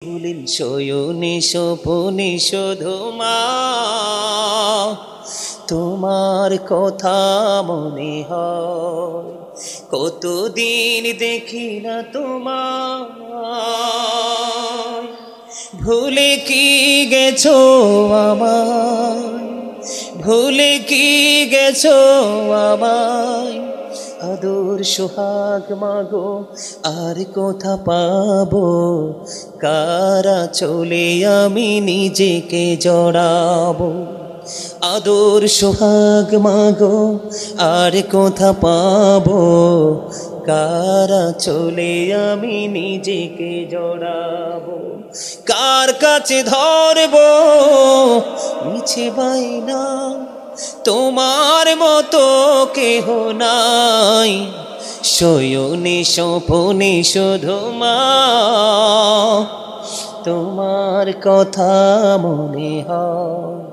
ভুলিন শয়নে স্বপনে শুধু মা তোমার কথা মনে হয়। কতদিন দেখি না তোমার, ভুলে কি গেছো আমায়, ভুলে কি গেছো আমায়। আদর সোহাগ মাগো আর কোথা পাবো, কারা চলে আমি নিজেকে জড়াবো। আদর সোহাগ মাগো আর কোথা পাবো, কারা চলে আমি নিজেকে জড়াবো। কার কাছে ধরবো মিছে বাইনা, তোমার মতো কেহ নাই। শয়নে স্বপনে শুধু মা তোমার কথা মনে হয়।